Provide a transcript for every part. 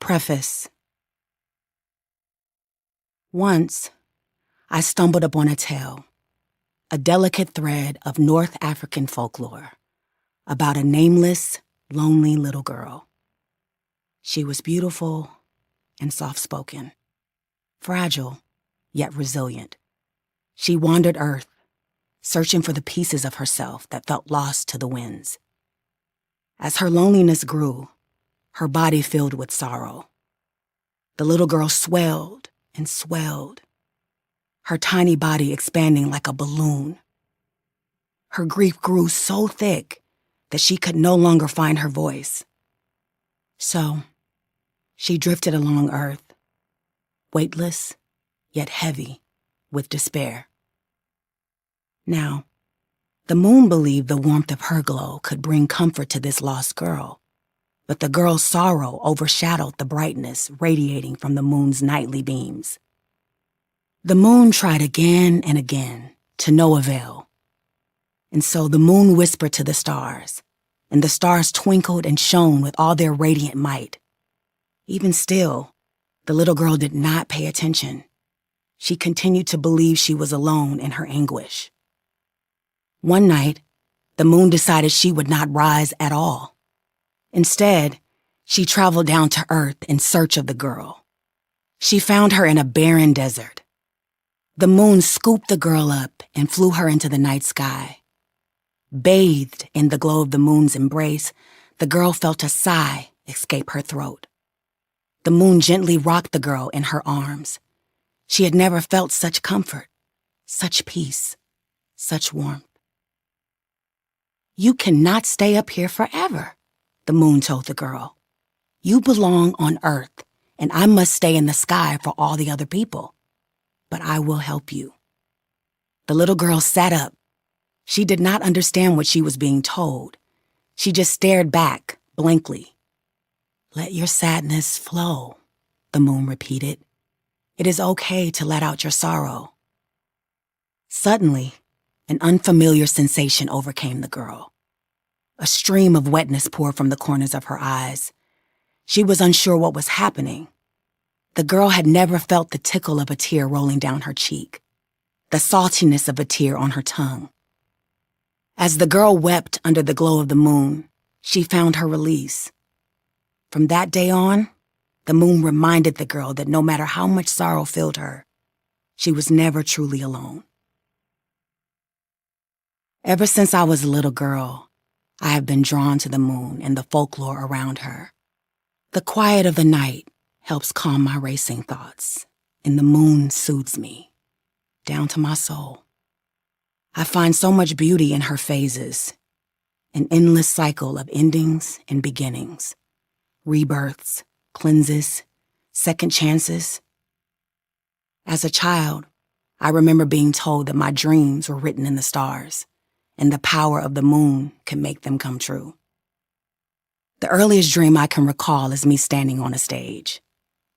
Preface. Once, I stumbled upon a tale, a delicate thread of North African folklore, about a nameless, lonely little girl. She was beautiful and soft-spoken, fragile, yet resilient. She wandered Earth, searching for the pieces of herself that felt lost to the winds. As her loneliness grew, her body filled with sorrow. The little girl swelled and swelled, her tiny body expanding like a balloon. Her grief grew so thick that she could no longer find her voice. So, she drifted along Earth, weightless, yet heavy with despair. Now, the moon believed the warmth of her glow could bring comfort to this lost girl, but the girl's sorrow overshadowed the brightness radiating from the moon's nightly beams. The moon tried again and again, to no avail. And so the moon whispered to the stars, and the stars twinkled and shone with all their radiant might. Even still, the little girl did not pay attention. She continued to believe she was alone in her anguish. One night, the moon decided she would not rise at all. Instead, she traveled down to Earth in search of the girl. She found her in a barren desert. The moon scooped the girl up and flew her into the night sky. Bathed in the glow of the moon's embrace, the girl felt a sigh escape her throat. The moon gently rocked the girl in her arms. She had never felt such comfort, such peace, such warmth. "You cannot stay up here forever," the moon told the girl. "You belong on Earth, and I must stay in the sky for all the other people. But I will help you." The little girl sat up. She did not understand what she was being told. She just stared back, blankly. "Let your sadness flow," the moon repeated. "It is okay to let out your sorrow." Suddenly, an unfamiliar sensation overcame the girl. A stream of wetness poured from the corners of her eyes. She was unsure what was happening. The girl had never felt the tickle of a tear rolling down her cheek, the saltiness of a tear on her tongue. As the girl wept under the glow of the moon, she found her release. From that day on, the moon reminded the girl that no matter how much sorrow filled her, she was never truly alone. Ever since I was a little girl, I have been drawn to the moon and the folklore around her. The quiet of the night helps calm my racing thoughts, and the moon soothes me, down to my soul. I find so much beauty in her phases, an endless cycle of endings and beginnings, rebirths, cleanses, second chances. As a child, I remember being told that my dreams were written in the stars, and the power of the moon could make them come true. The earliest dream I can recall is me standing on a stage,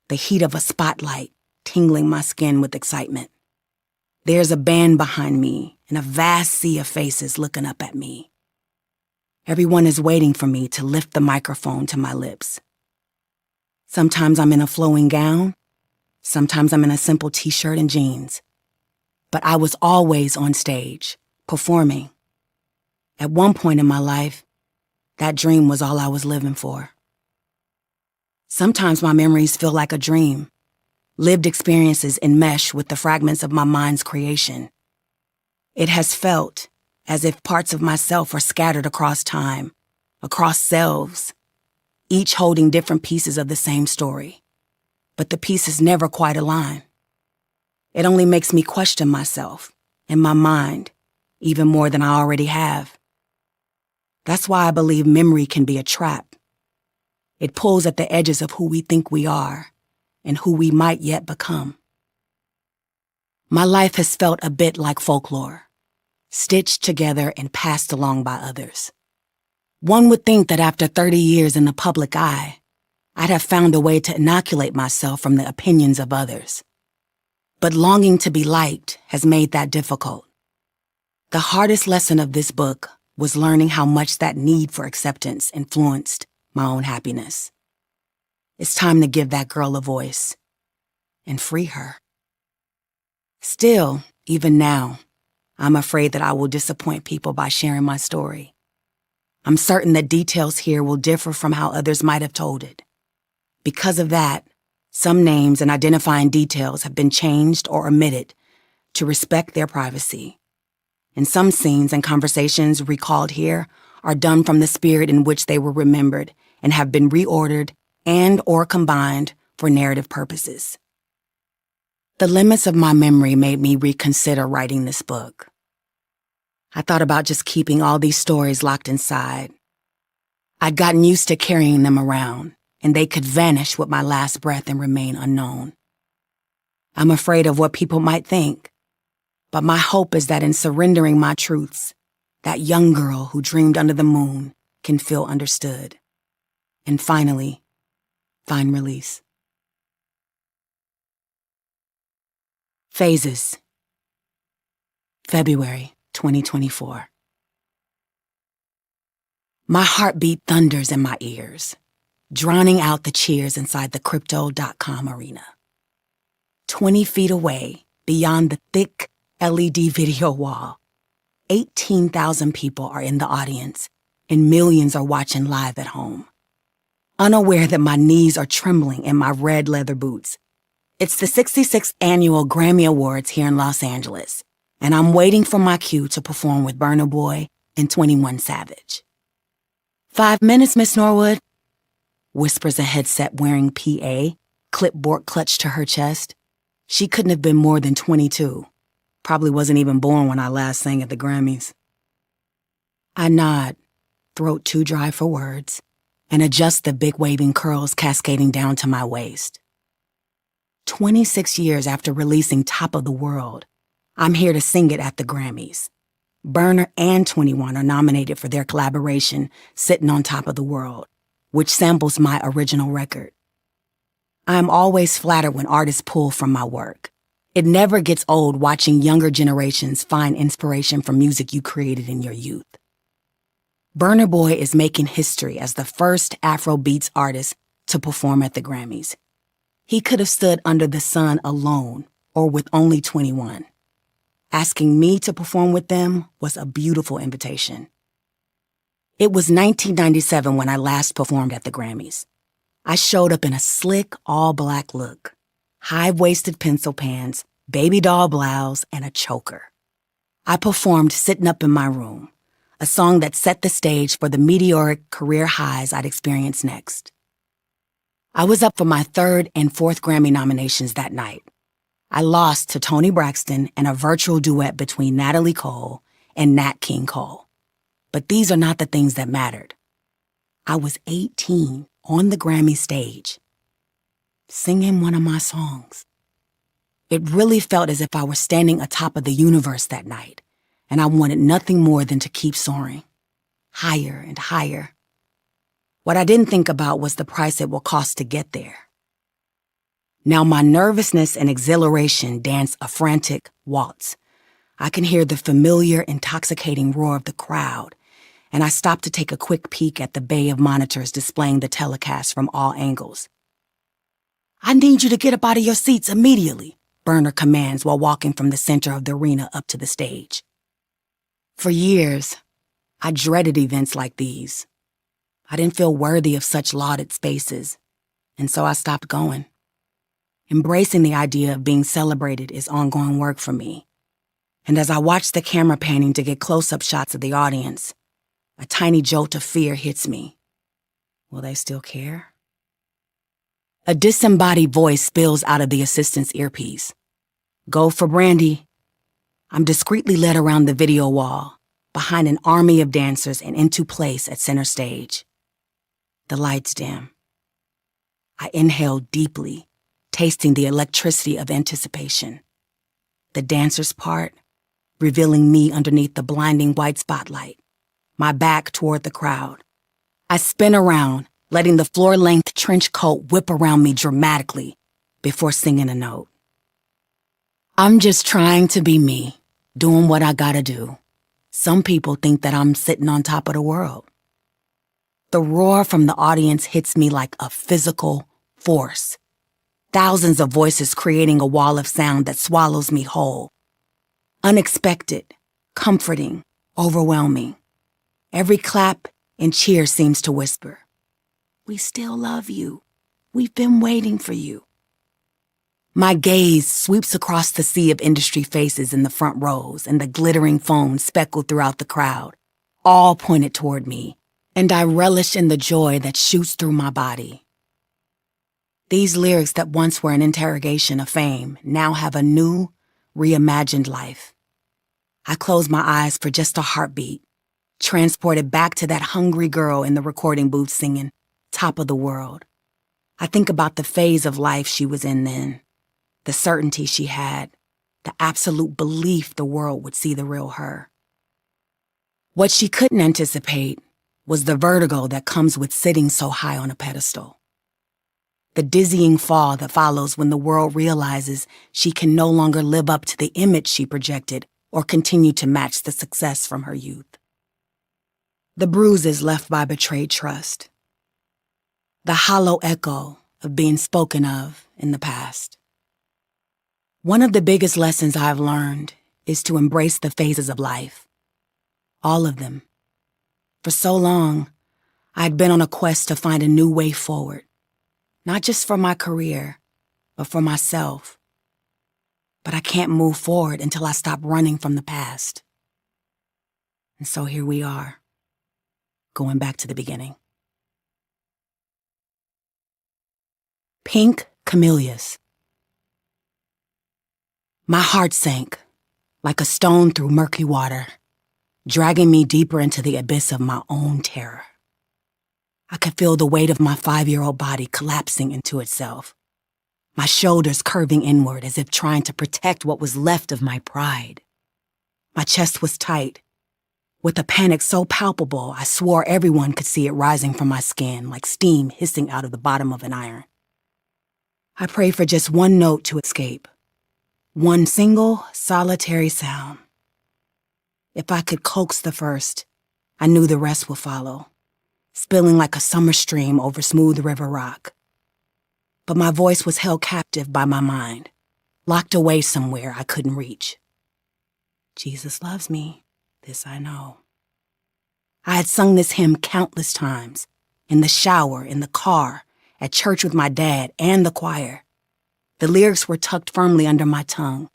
the heat of a spotlight tingling my skin with excitement. There's a band behind me and a vast sea of faces looking up at me. Everyone is waiting for me to lift the microphone to my lips. Sometimes I'm in a flowing gown, sometimes I'm in a simple t-shirt and jeans. But I was always on stage, performing. At one point in my life, that dream was all I was living for. Sometimes my memories feel like a dream, lived experiences enmesh with the fragments of my mind's creation. It has felt as if parts of myself are scattered across time, across selves, each holding different pieces of the same story. But the pieces never quite align. It only makes me question myself and my mind even more than I already have. That's why I believe memory can be a trap. It pulls at the edges of who we think we are and who we might yet become. My life has felt a bit like folklore, stitched together and passed along by others. One would think that after 30 years in the public eye, I'd have found a way to inoculate myself from the opinions of others. But longing to be liked has made that difficult. The hardest lesson of this book was learning how much that need for acceptance influenced my own happiness. It's time to give that girl a voice and free her. Still, even now, I'm afraid that I will disappoint people by sharing my story. I'm certain that details here will differ from how others might have told it. Because of that, some names and identifying details have been changed or omitted to respect their privacy. And some scenes and conversations recalled here are done from the spirit in which they were remembered and have been reordered and or combined for narrative purposes. The limits of my memory made me reconsider writing this book. I thought about just keeping all these stories locked inside. I'd gotten used to carrying them around, and they could vanish with my last breath and remain unknown. I'm afraid of what people might think, but my hope is that in surrendering my truths, that young girl who dreamed under the moon can feel understood. And finally, find release. Phases. February 2024. My heartbeat thunders in my ears, drowning out the cheers inside the crypto.com arena. 20 feet away, beyond the thick LED video wall, 18,000 people are in the audience, and millions are watching live at home. Unaware that my knees are trembling in my red leather boots. It's the 66th annual Grammy Awards here in Los Angeles, and I'm waiting for my cue to perform with Burna Boy and 21 Savage. 5 minutes, Miss Norwood, whispers a headset-wearing PA, clipboard clutched to her chest. She couldn't have been more than 22. Probably wasn't even born when I last sang at the Grammys. I nod, throat too dry for words, and adjust the big waving curls cascading down to my waist. 26 years after releasing Top of the World, I'm here to sing it at the Grammys. Burna and 21 are nominated for their collaboration, Sitting on Top of the World, which samples my original record. I am always flattered when artists pull from my work. It never gets old watching younger generations find inspiration from music you created in your youth. Burna Boy is making history as the first Afrobeats artist to perform at the Grammys. He could have stood under the sun alone or with only 21. Asking me to perform with them was a beautiful invitation. It was 1997 when I last performed at the Grammys. I showed up in a slick, all-black look, high-waisted pencil pants, baby doll blouse, and a choker. I performed Sitting Up in My Room, a song that set the stage for the meteoric career highs I'd experience next. I was up for my third and fourth Grammy nominations that night. I lost to Toni Braxton and a virtual duet between Natalie Cole and Nat King Cole. But these are not the things that mattered. I was 18 on the Grammy stage, singing one of my songs. It really felt as if I were standing atop of the universe that night, and I wanted nothing more than to keep soaring, higher and higher. What I didn't think about was the price it will cost to get there. Now my nervousness and exhilaration dance a frantic waltz. I can hear the familiar, intoxicating roar of the crowd, and I stop to take a quick peek at the bay of monitors displaying the telecast from all angles. "I need you to get up out of your seats immediately," Burna commands while walking from the center of the arena up to the stage. For years, I dreaded events like these. I didn't feel worthy of such lauded spaces, and so I stopped going. Embracing the idea of being celebrated is ongoing work for me. And as I watch the camera panning to get close-up shots of the audience, a tiny jolt of fear hits me. Will they still care? A disembodied voice spills out of the assistant's earpiece. "Go for Brandy." I'm discreetly led around the video wall, behind an army of dancers and into place at center stage. The lights dim. I inhale deeply, tasting the electricity of anticipation. The dancers part, revealing me underneath the blinding white spotlight, my back toward the crowd. I spin around, letting the floor-length trench coat whip around me dramatically before singing a note. I'm just trying to be me, doing what I gotta do. Some people think that I'm sitting on top of the world. The roar from the audience hits me like a physical force. Thousands of voices creating a wall of sound that swallows me whole. Unexpected, comforting, overwhelming. Every clap and cheer seems to whisper, "We still love you. We've been waiting for you." My gaze sweeps across the sea of industry faces in the front rows and the glittering phones speckled throughout the crowd, all pointed toward me, and I relish in the joy that shoots through my body. These lyrics that once were an interrogation of fame now have a new, reimagined life. I close my eyes for just a heartbeat, transported back to that hungry girl in the recording booth singing "Top of the World." I think about the phase of life she was in then, the certainty she had, the absolute belief the world would see the real her. What she couldn't anticipate was the vertigo that comes with sitting so high on a pedestal. The dizzying fall that follows when the world realizes she can no longer live up to the image she projected or continue to match the success from her youth. The bruises left by betrayed trust. The hollow echo of being spoken of in the past. One of the biggest lessons I've learned is to embrace the phases of life. All of them. For so long, I'd been on a quest to find a new way forward. Not just for my career, but for myself. But I can't move forward until I stop running from the past. And so here we are, going back to the beginning. Pink Camellias. My heart sank, like a stone through murky water, dragging me deeper into the abyss of my own terror. I could feel the weight of my 5-year-old body collapsing into itself, my shoulders curving inward as if trying to protect what was left of my pride. My chest was tight, with a panic so palpable I swore everyone could see it rising from my skin like steam hissing out of the bottom of an iron. I prayed for just one note to escape, one single, solitary sound. If I could coax the first, I knew the rest would follow, spilling like a summer stream over smooth river rock. But my voice was held captive by my mind, locked away somewhere I couldn't reach. Jesus loves me, this I know. I had sung this hymn countless times, in the shower, in the car, at church with my dad and the choir. The lyrics were tucked firmly under my tongue,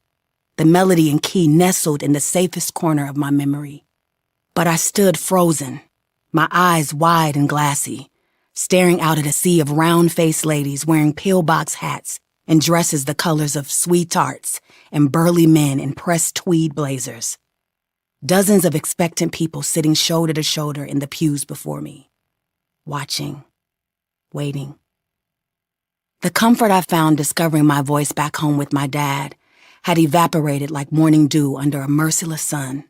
the melody and key nestled in the safest corner of my memory. But I stood frozen, my eyes wide and glassy, staring out at a sea of round-faced ladies wearing pillbox hats and dresses the colors of sweethearts and burly men in pressed tweed blazers. Dozens of expectant people sitting shoulder to shoulder in the pews before me, watching, waiting. The comfort I found discovering my voice back home with my dad had evaporated like morning dew under a merciless sun.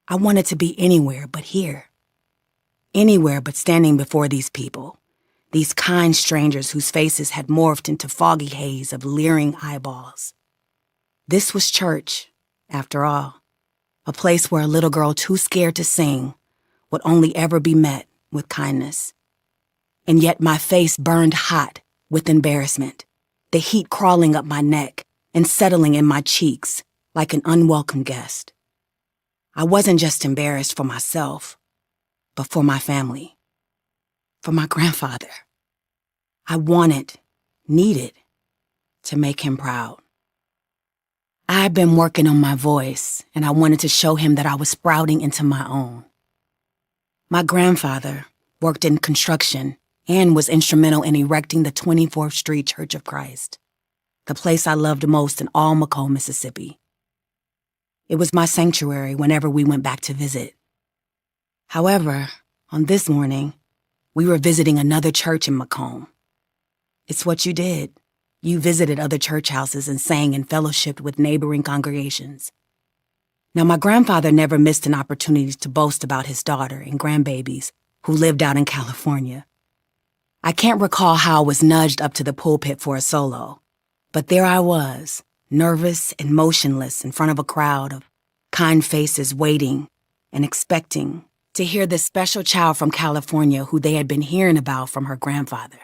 I wanted to be anywhere but here. Anywhere but standing before these people, these kind strangers whose faces had morphed into foggy haze of leering eyeballs. This was church, after all, a place where a little girl too scared to sing would only ever be met with kindness. And yet my face burned hot with embarrassment, the heat crawling up my neck and settling in my cheeks like an unwelcome guest. I wasn't just embarrassed for myself, but for my family, for my grandfather. I wanted, needed, to make him proud. I had been working on my voice, and I wanted to show him that I was sprouting into my own. My grandfather worked in construction and was instrumental in erecting the 24th Street Church of Christ, the place I loved most in all Macomb, Mississippi. It was my sanctuary whenever we went back to visit. However, on this morning, we were visiting another church in Macomb. It's what you did. You visited other church houses and sang and fellowshipped with neighboring congregations. Now, my grandfather never missed an opportunity to boast about his daughter and grandbabies who lived out in California. I can't recall how I was nudged up to the pulpit for a solo, but there I was, nervous and motionless in front of a crowd of kind faces waiting and expecting to hear this special child from California who they had been hearing about from her grandfather.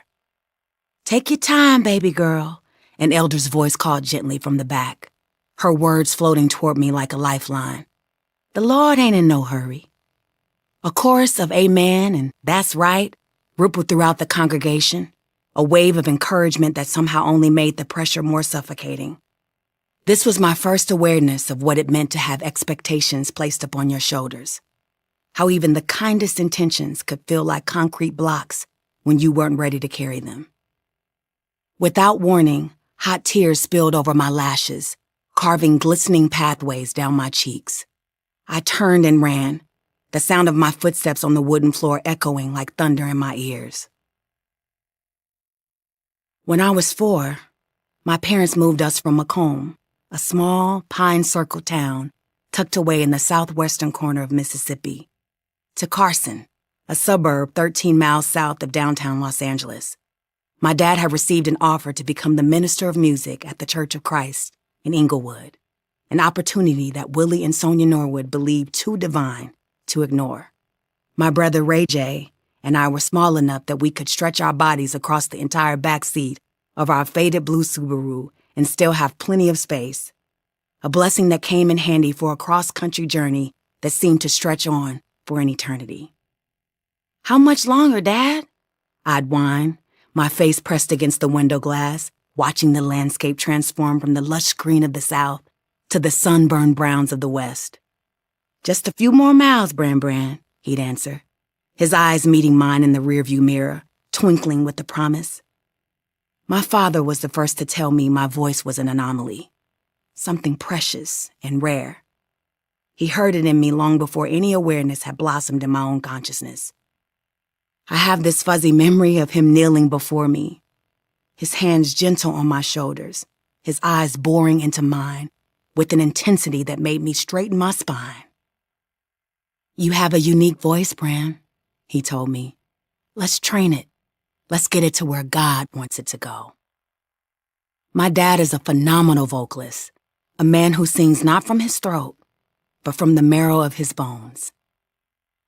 Take your time, baby girl, an elder's voice called gently from the back, her words floating toward me like a lifeline. The Lord ain't in no hurry. A chorus of amen and that's right rippled throughout the congregation, a wave of encouragement that somehow only made the pressure more suffocating. This was my first awareness of what it meant to have expectations placed upon your shoulders, how even the kindest intentions could feel like concrete blocks when you weren't ready to carry them. Without warning, hot tears spilled over my lashes, carving glistening pathways down my cheeks. I turned and ran, the sound of my footsteps on the wooden floor echoing like thunder in my ears. When I was 4, my parents moved us from Macomb, a small, pine-circled town tucked away in the southwestern corner of Mississippi, to Carson, a suburb 13 miles south of downtown Los Angeles. My dad had received an offer to become the minister of music at the Church of Christ in Inglewood, an opportunity that Willie and Sonia Norwood believed too divine to ignore. My brother Ray J and I were small enough that we could stretch our bodies across the entire back seat of our faded blue Subaru and still have plenty of space, a blessing that came in handy for a cross-country journey that seemed to stretch on for an eternity. How much longer, Dad? I'd whine, my face pressed against the window glass, watching the landscape transform from the lush green of the south to the sunburned browns of the west. Just a few more miles, Bran, he'd answer, his eyes meeting mine in the rearview mirror, twinkling with the promise. My father was the first to tell me my voice was an anomaly, something precious and rare. He heard it in me long before any awareness had blossomed in my own consciousness. I have this fuzzy memory of him kneeling before me, his hands gentle on my shoulders, his eyes boring into mine with an intensity that made me straighten my spine. You have a unique voice, Bran, he told me. Let's train it. Let's get it to where God wants it to go. My dad is a phenomenal vocalist, a man who sings not from his throat, but from the marrow of his bones.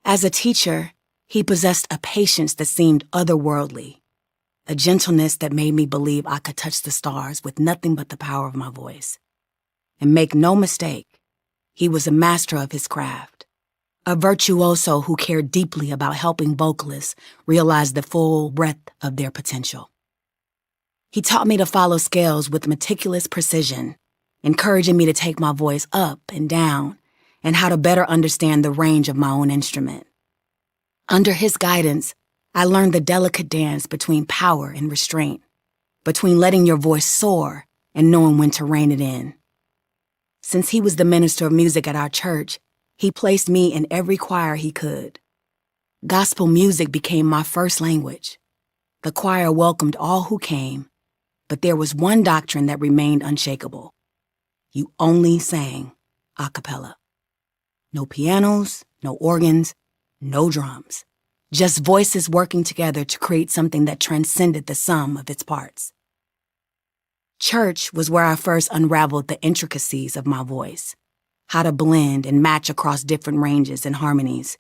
As a teacher, he possessed a patience that seemed otherworldly, a gentleness that made me believe I could touch the stars with nothing but the power of my voice. And make no mistake, he was a master of his craft, a virtuoso who cared deeply about helping vocalists realize the full breadth of their potential. He taught me to follow scales with meticulous precision, encouraging me to take my voice up and down, and how to better understand the range of my own instrument. Under his guidance, I learned the delicate dance between power and restraint, between letting your voice soar and knowing when to rein it in. Since he was the minister of music at our church, he placed me in every choir he could. Gospel music became my first language. The choir welcomed all who came, but there was one doctrine that remained unshakable. You only sang a cappella. No pianos, no organs, no drums. Just voices working together to create something that transcended the sum of its parts. Church was where I first unraveled the intricacies of my voice, how to blend and match across different ranges and harmonies.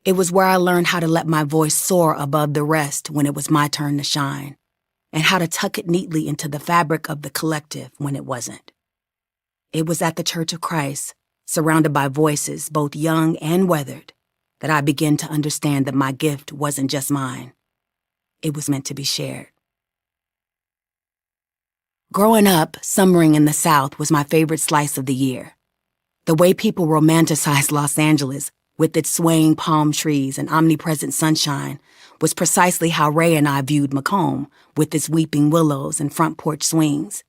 It was where I learned how to let my voice soar above the rest when it was my turn to shine, and how to tuck it neatly into the fabric of the collective when it wasn't. It was at the Church of Christ, surrounded by voices both young and weathered, that I began to understand that my gift wasn't just mine. It was meant to be shared. Growing up, summering in the South was my favorite slice of the year. The way people romanticized Los Angeles with its swaying palm trees and omnipresent sunshine was precisely how Ray and I viewed Macomb with its weeping willows and front porch swings.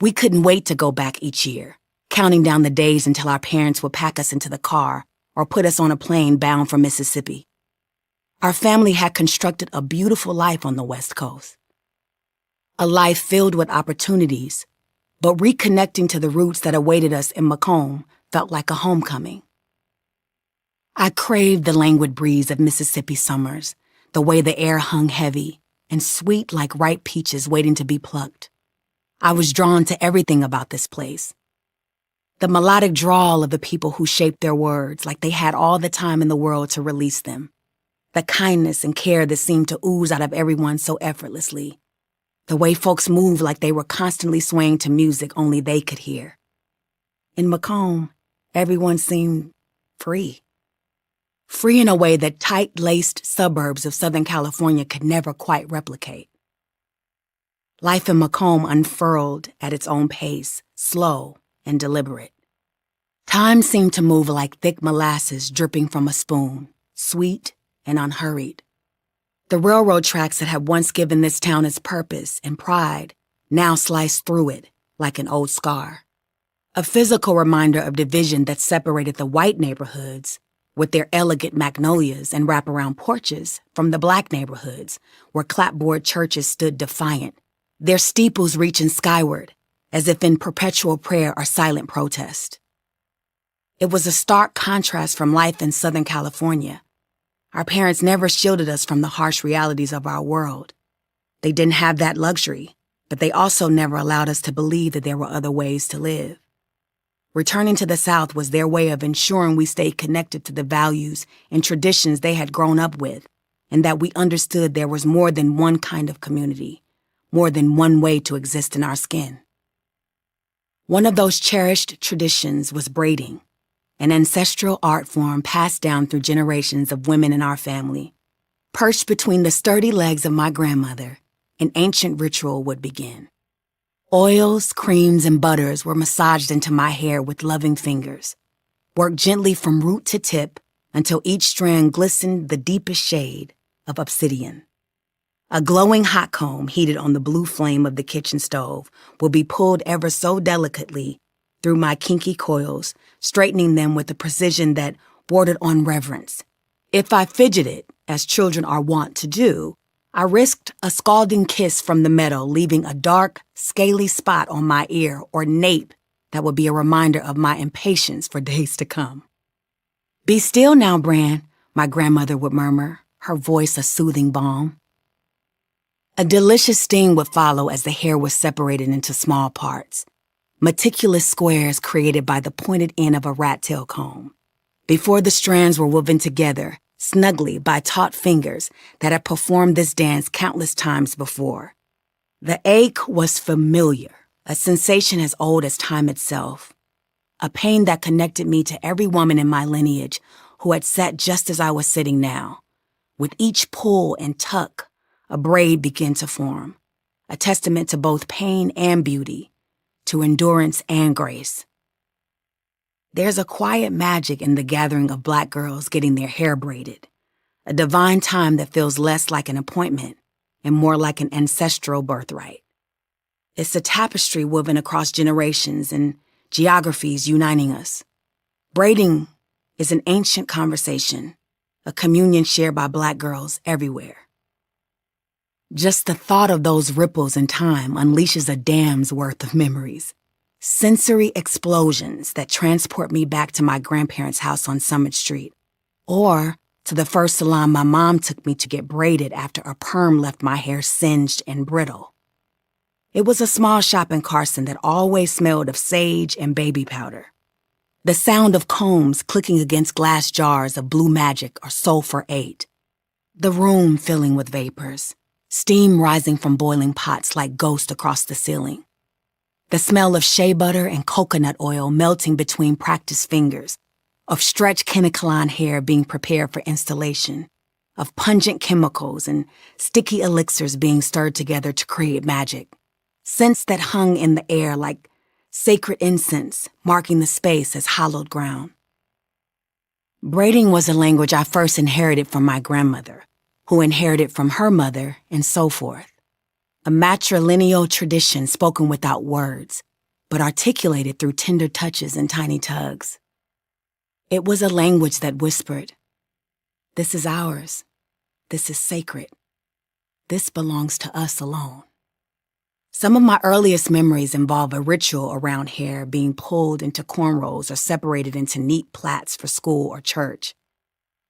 We couldn't wait to go back each year, counting down the days until our parents would pack us into the car or put us on a plane bound for Mississippi. Our family had constructed a beautiful life on the West Coast. A life filled with opportunities, but reconnecting to the roots that awaited us in Macomb felt like a homecoming. I craved the languid breeze of Mississippi summers, the way the air hung heavy and sweet like ripe peaches waiting to be plucked. I was drawn to everything about this place. The melodic drawl of the people who shaped their words like they had all the time in the world to release them. The kindness and care that seemed to ooze out of everyone so effortlessly. The way folks moved like they were constantly swaying to music only they could hear. In Macomb, everyone seemed free. Free in a way that tight-laced suburbs of Southern California could never quite replicate. Life in Macomb unfurled at its own pace, slow and deliberate. Time seemed to move like thick molasses dripping from a spoon, sweet and unhurried. The railroad tracks that had once given this town its purpose and pride now sliced through it like an old scar. A physical reminder of division that separated the white neighborhoods, with their elegant magnolias and wraparound porches, from the black neighborhoods, where clapboard churches stood defiant, their steeples reaching skyward, as if in perpetual prayer or silent protest. It was a stark contrast from life in Southern California. Our parents never shielded us from the harsh realities of our world. They didn't have that luxury, but they also never allowed us to believe that there were other ways to live. Returning to the South was their way of ensuring we stayed connected to the values and traditions they had grown up with, and that we understood there was more than one kind of community, more than one way to exist in our skin. One of those cherished traditions was braiding, an ancestral art form passed down through generations of women in our family. Perched between the sturdy legs of my grandmother, an ancient ritual would begin. Oils, creams, and butters were massaged into my hair with loving fingers, worked gently from root to tip until each strand glistened the deepest shade of obsidian. A glowing hot comb heated on the blue flame of the kitchen stove will be pulled ever so delicately through my kinky coils, straightening them with a precision that bordered on reverence. If I fidgeted, as children are wont to do, I risked a scalding kiss from the metal, leaving a dark, scaly spot on my ear or nape that would be a reminder of my impatience for days to come. "Be still now, Bran," my grandmother would murmur, her voice a soothing balm. A delicious sting would follow as the hair was separated into small parts, meticulous squares created by the pointed end of a rat-tail comb, before the strands were woven together snugly by taut fingers that had performed this dance countless times before. The ache was familiar, a sensation as old as time itself, a pain that connected me to every woman in my lineage who had sat just as I was sitting now. With each pull and tuck, a braid began to form, a testament to both pain and beauty, to endurance and grace. There's a quiet magic in the gathering of Black girls getting their hair braided, a divine time that feels less like an appointment and more like an ancestral birthright. It's a tapestry woven across generations and geographies uniting us. Braiding is an ancient conversation, a communion shared by Black girls everywhere. Just the thought of those ripples in time unleashes a dam's worth of memories. Sensory explosions that transport me back to my grandparents' house on Summit Street, or to the first salon my mom took me to get braided after a perm left my hair singed and brittle. It was a small shop in Carson that always smelled of sage and baby powder. The sound of combs clicking against glass jars of Blue Magic or Sulfur 8. The room filling with vapors, steam rising from boiling pots like ghosts across the ceiling. The smell of shea butter and coconut oil melting between practiced fingers, of stretched quinoline hair being prepared for installation, of pungent chemicals and sticky elixirs being stirred together to create magic. Scents that hung in the air like sacred incense, marking the space as hallowed ground. Braiding was a language I first inherited from my grandmother, who inherited from her mother, and so forth. A matrilineal tradition spoken without words, but articulated through tender touches and tiny tugs. It was a language that whispered, "This is ours. This is sacred. This belongs to us alone." Some of my earliest memories involve a ritual around hair being pulled into cornrows or separated into neat plaits for school or church.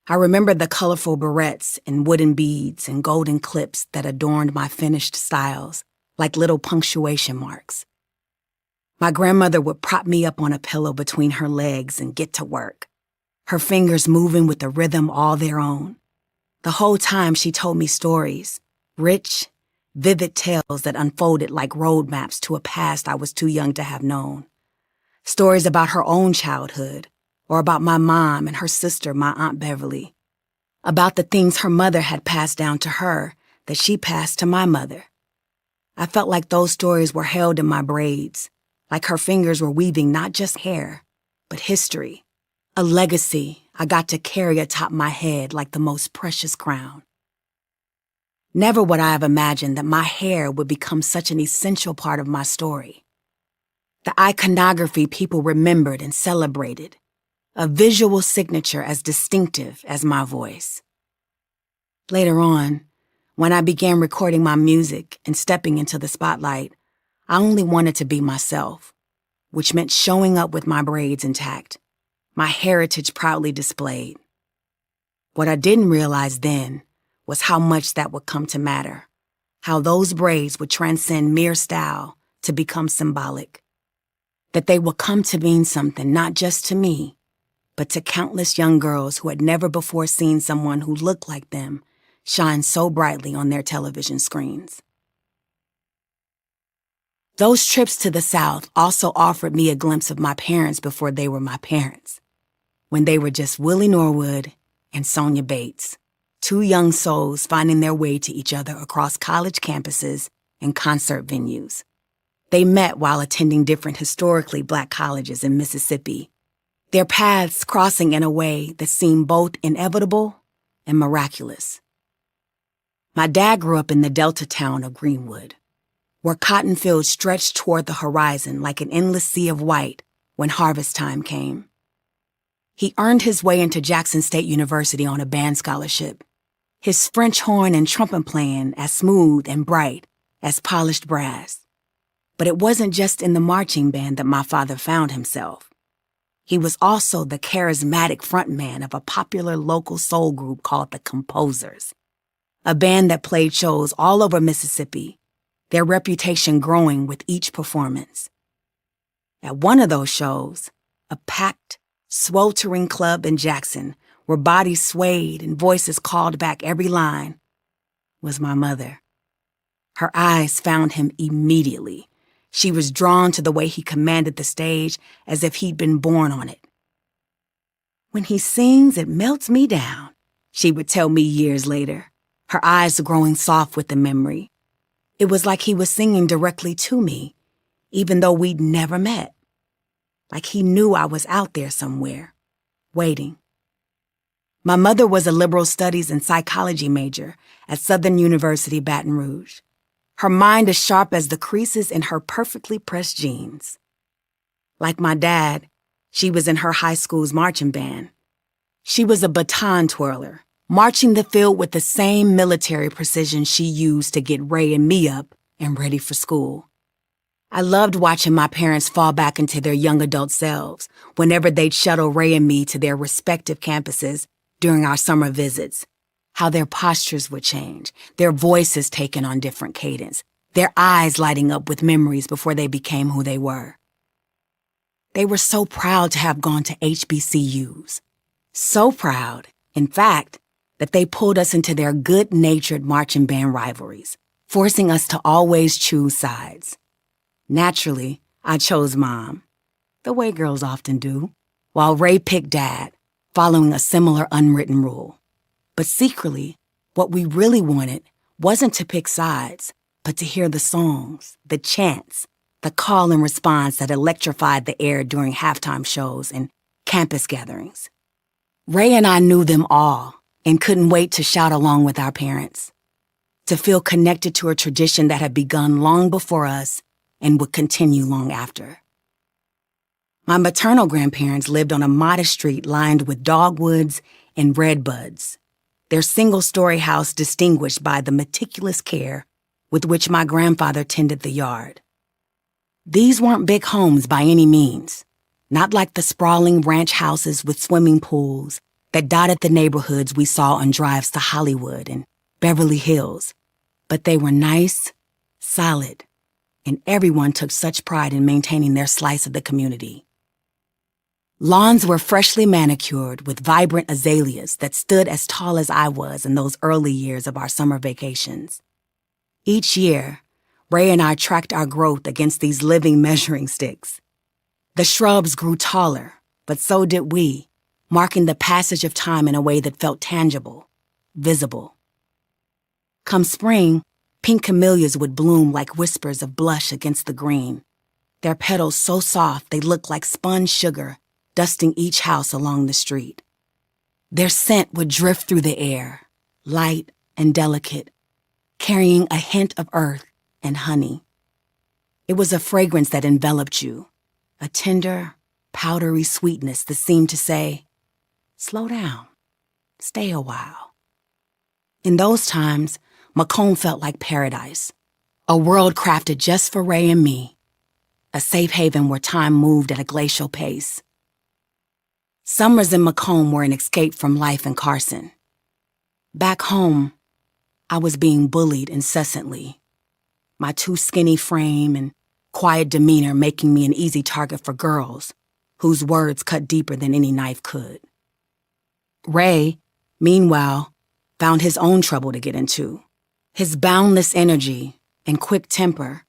I remember the colorful barrettes and wooden beads and golden clips that adorned my finished styles like little punctuation marks. My grandmother would prop me up on a pillow between her legs and get to work, her fingers moving with a rhythm all their own. The whole time she told me stories, rich vivid tales that unfolded like roadmaps to a past I was too young to have known. Stories about her own childhood, or about my mom and her sister, my Aunt Beverly. About the things her mother had passed down to her that she passed to my mother. I felt like those stories were held in my braids, like her fingers were weaving not just hair, but history, a legacy I got to carry atop my head like the most precious crown. Never would I have imagined that my hair would become such an essential part of my story. The iconography people remembered and celebrated, a visual signature as distinctive as my voice. Later on, when I began recording my music and stepping into the spotlight, I only wanted to be myself, which meant showing up with my braids intact, my heritage proudly displayed. What I didn't realize then was how much that would come to matter, how those braids would transcend mere style to become symbolic, that they would come to mean something not just to me, but to countless young girls who had never before seen someone who looked like them shine so brightly on their television screens. Those trips to the South also offered me a glimpse of my parents before they were my parents, when they were just Willie Norwood and Sonia Bates, two young souls finding their way to each other across college campuses and concert venues. They met while attending different historically Black colleges in Mississippi, their paths crossing in a way that seemed both inevitable and miraculous. My dad grew up in the Delta town of Greenwood, where cotton fields stretched toward the horizon like an endless sea of white when harvest time came. He earned his way into Jackson State University on a band scholarship, his French horn and trumpet playing as smooth and bright as polished brass. But it wasn't just in the marching band that my father found himself. He was also the charismatic frontman of a popular local soul group called the Composers, a band that played shows all over Mississippi, their reputation growing with each performance. At one of those shows, a packed, sweltering club in Jackson, where bodies swayed and voices called back every line, was my mother. Her eyes found him immediately. She was drawn to the way he commanded the stage as if he'd been born on it. "When he sings, it melts me down," she would tell me years later, her eyes growing soft with the memory. It was like he was singing directly to me, even though we'd never met. Like he knew I was out there somewhere, waiting. My mother was a liberal studies and psychology major at Southern University, Baton Rouge. Her mind as sharp as the creases in her perfectly pressed jeans. Like my dad, she was in her high school's marching band. She was a baton twirler, marching the field with the same military precision she used to get Ray and me up and ready for school. I loved watching my parents fall back into their young adult selves whenever they'd shuttle Ray and me to their respective campuses during our summer visits. How their postures would change, their voices taken on different cadence, their eyes lighting up with memories before they became who they were. They were so proud to have gone to HBCUs. So proud, in fact, that they pulled us into their good-natured marching band rivalries, forcing us to always choose sides. Naturally, I chose Mom, the way girls often do, while Ray picked Dad, following a similar unwritten rule. But secretly, what we really wanted wasn't to pick sides, but to hear the songs, the chants, the call and response that electrified the air during halftime shows and campus gatherings. Ray and I knew them all and couldn't wait to shout along with our parents, to feel connected to a tradition that had begun long before us and would continue long after. My maternal grandparents lived on a modest street lined with dogwoods and redbuds, their single-story house distinguished by the meticulous care with which my grandfather tended the yard. These weren't big homes by any means, not like the sprawling ranch houses with swimming pools that dotted the neighborhoods we saw on drives to Hollywood and Beverly Hills, but they were nice, solid, and everyone took such pride in maintaining their slice of the community. Lawns were freshly manicured with vibrant azaleas that stood as tall as I was in those early years of our summer vacations. Each year, Ray and I tracked our growth against these living measuring sticks. The shrubs grew taller, but so did we, marking the passage of time in a way that felt tangible, visible. Come spring, pink camellias would bloom like whispers of blush against the green, their petals so soft they looked like spun sugar dusting each house along the street. Their scent would drift through the air, light and delicate, carrying a hint of earth and honey. It was a fragrance that enveloped you, a tender, powdery sweetness that seemed to say, "Slow down, stay a while." In those times, Macomb felt like paradise, a world crafted just for Ray and me, a safe haven where time moved at a glacial pace. Summers in Macomb were an escape from life in Carson. Back home, I was being bullied incessantly, my too skinny frame and quiet demeanor making me an easy target for girls whose words cut deeper than any knife could. Ray, meanwhile, found his own trouble to get into. His boundless energy and quick temper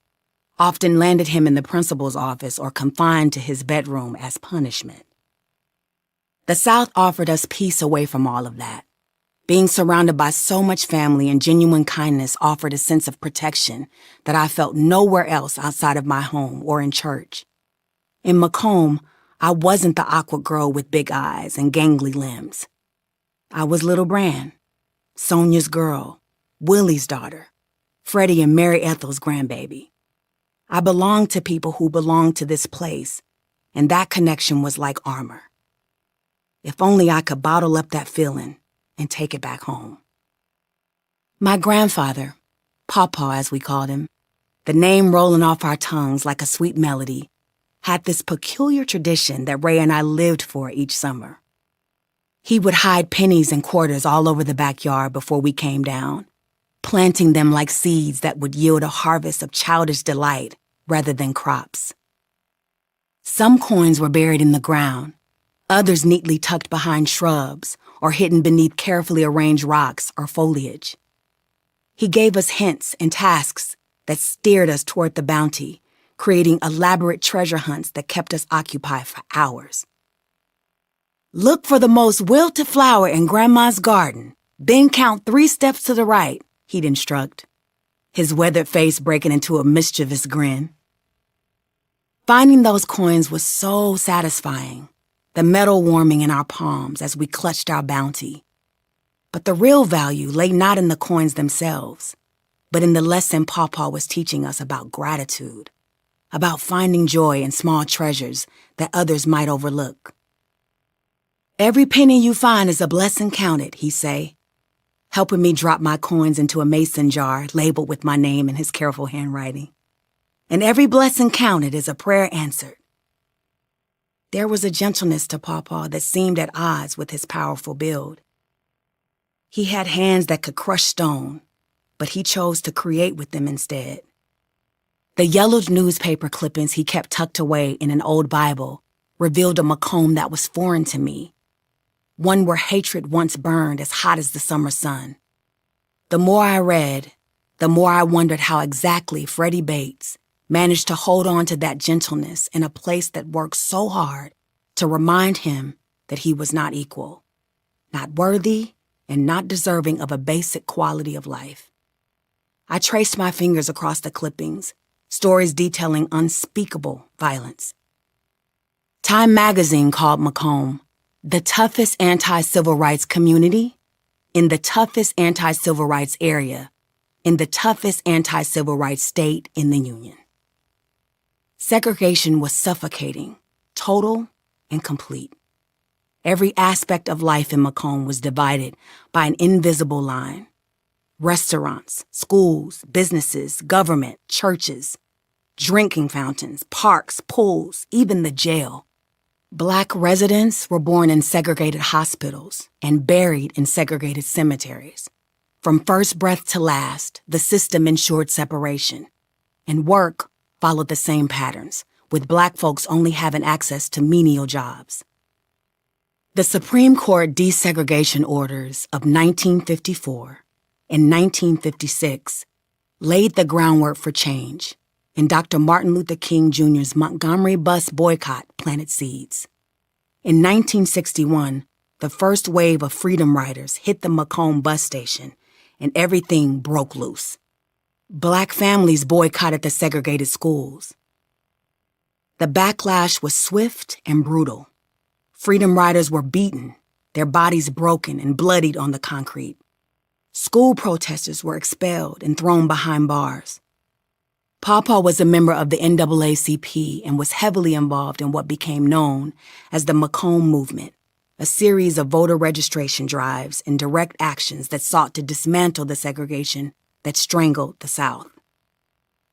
often landed him in the principal's office or confined to his bedroom as punishment. The South offered us peace away from all of that. Being surrounded by so much family and genuine kindness offered a sense of protection that I felt nowhere else outside of my home or in church. In Macomb, I wasn't the awkward girl with big eyes and gangly limbs. I was Little Bran, Sonia's girl, Willie's daughter, Freddie and Mary Ethel's grandbaby. I belonged to people who belonged to this place, and that connection was like armor. If only I could bottle up that feeling and take it back home. My grandfather, Pawpaw as we called him, the name rolling off our tongues like a sweet melody, had this peculiar tradition that Ray and I lived for each summer. He would hide pennies and quarters all over the backyard before we came down, planting them like seeds that would yield a harvest of childish delight rather than crops. Some coins were buried in the ground, others neatly tucked behind shrubs or hidden beneath carefully arranged rocks or foliage. He gave us hints and tasks that steered us toward the bounty, creating elaborate treasure hunts that kept us occupied for hours. "Look for the most wilted flower in Grandma's garden, then count 3 steps to the right," he'd instruct, his weathered face breaking into a mischievous grin. Finding those coins was so satisfying, the metal warming in our palms as we clutched our bounty. But the real value lay not in the coins themselves, but in the lesson Pawpaw was teaching us about gratitude, about finding joy in small treasures that others might overlook. "Every penny you find is a blessing counted," he'd say, helping me drop my coins into a mason jar labeled with my name in his careful handwriting. "And every blessing counted is a prayer answered." There was a gentleness to Pawpaw that seemed at odds with his powerful build. He had hands that could crush stone, but he chose to create with them instead. The yellowed newspaper clippings he kept tucked away in an old Bible revealed a Macomb that was foreign to me, one where hatred once burned as hot as the summer sun. The more I read, the more I wondered how exactly Freddie Bates managed to hold on to that gentleness in a place that worked so hard to remind him that he was not equal, not worthy, and not deserving of a basic quality of life. I traced my fingers across the clippings, stories detailing unspeakable violence. Time magazine called Macomb the toughest anti-civil rights community in the toughest anti-civil rights area in the toughest anti-civil rights state in the Union. Segregation was suffocating, total, and complete. Every aspect of life in Macomb was divided by an invisible line. Restaurants, schools, businesses, government, churches, drinking fountains, parks, pools, even the jail. Black residents were born in segregated hospitals and buried in segregated cemeteries. From first breath to last, the system ensured separation, and work followed the same patterns, with Black folks only having access to menial jobs. The Supreme Court desegregation orders of 1954 and 1956 laid the groundwork for change, and Dr. Martin Luther King Jr.'s Montgomery bus boycott planted seeds. In 1961, the first wave of freedom riders hit the Macomb bus station, and everything broke loose. Black families boycotted the segregated schools. The backlash was swift and brutal. Freedom riders were beaten, their bodies broken and bloodied on the concrete. School protesters were expelled and thrown behind bars. Pawpaw was a member of the NAACP and was heavily involved in what became known as the Macomb Movement, a series of voter registration drives and direct actions that sought to dismantle the segregation that strangled the South.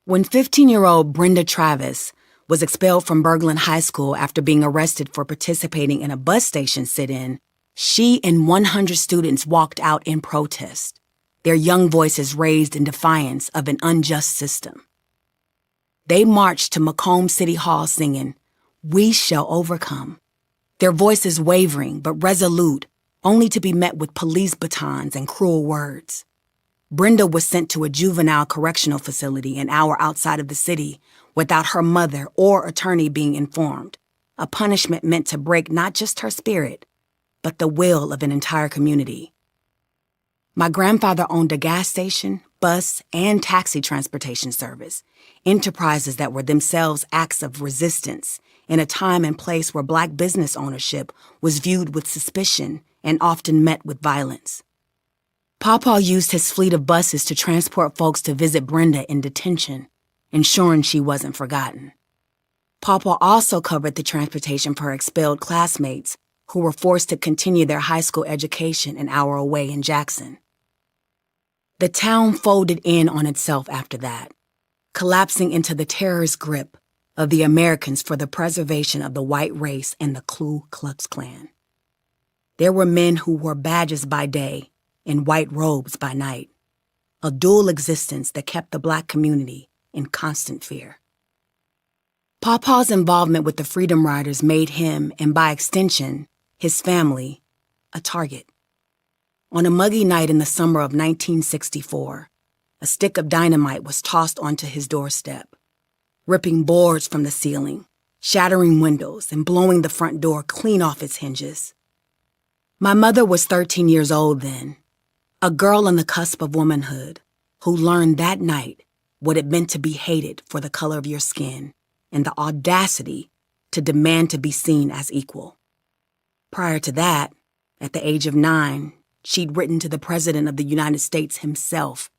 When 15-year-old Brenda Travis was expelled from Berglund High School after being arrested for participating in a bus station sit-in, she and 100 students walked out in protest, their young voices raised in defiance of an unjust system. They marched to Macomb City Hall singing, "We shall overcome," their voices wavering but resolute, only to be met with police batons and cruel words. Brenda was sent to a juvenile correctional facility an hour outside of the city without her mother or attorney being informed, a punishment meant to break not just her spirit, but the will of an entire community. My grandfather owned a gas station, bus, and taxi transportation service, enterprises that were themselves acts of resistance in a time and place where Black business ownership was viewed with suspicion and often met with violence. Pawpaw used his fleet of buses to transport folks to visit Brenda in detention, ensuring she wasn't forgotten. Pawpaw also covered the transportation for her expelled classmates who were forced to continue their high school education an hour away in Jackson. The town folded in on itself after that, collapsing into the terrorist grip of the Americans for the preservation of the white race and the Ku Klux Klan. There were men who wore badges by day and white robes by night, a dual existence that kept the Black community in constant fear. Pawpaw's involvement with the Freedom Riders made him, and by extension, his family, a target. On a muggy night in the summer of 1964, a stick of dynamite was tossed onto his doorstep, ripping boards from the ceiling, shattering windows, and blowing the front door clean off its hinges. My mother was 13 years old then, a girl on the cusp of womanhood, who learned that night what it meant to be hated for the color of your skin and the audacity to demand to be seen as equal. Prior to that, at the age of 9, she'd written to the President of the United States himself,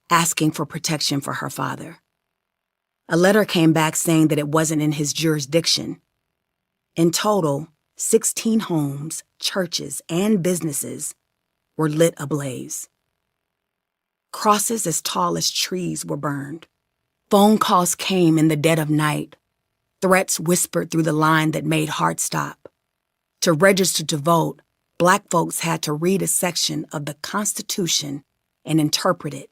asking for protection for her father. A letter came back saying that it wasn't in his jurisdiction. In total, 16 homes, churches, and businesses were lit ablaze. Crosses as tall as trees were burned. Phone calls came in the dead of night. Threats whispered through the line that made hearts stop. To register to vote, Black folks had to read a section of the Constitution and interpret it,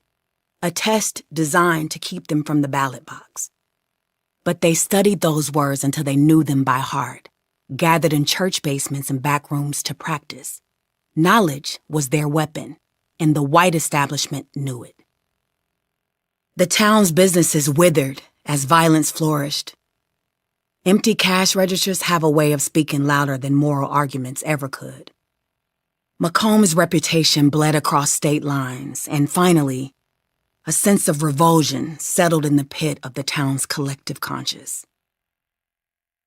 a test designed to keep them from the ballot box. But they studied those words until they knew them by heart, gathered in church basements and back rooms to practice. Knowledge was their weapon, and the white establishment knew it. The town's businesses withered as violence flourished. Empty cash registers have a way of speaking louder than moral arguments ever could. Macomb's reputation bled across state lines, and finally, a sense of revulsion settled in the pit of the town's collective conscience.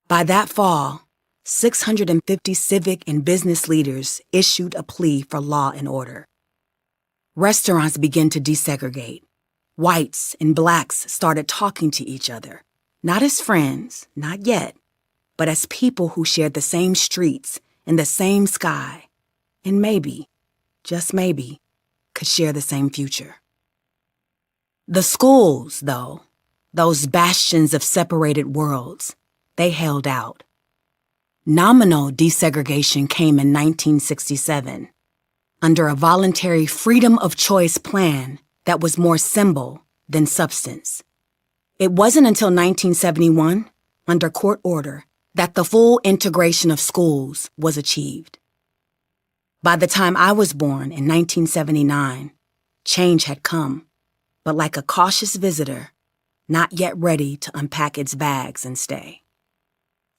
By that fall, 650 civic and business leaders issued a plea for law and order. Restaurants began to desegregate. Whites and Blacks started talking to each other, not as friends, not yet, but as people who shared the same streets and the same sky, and maybe, just maybe, could share the same future. The schools, though, those bastions of separated worlds, they held out. Nominal desegregation came in 1967, under a voluntary freedom of choice plan that was more symbol than substance. It wasn't until 1971, under court order, that the full integration of schools was achieved. By the time I was born in 1979, change had come, but like a cautious visitor, not yet ready to unpack its bags and stay.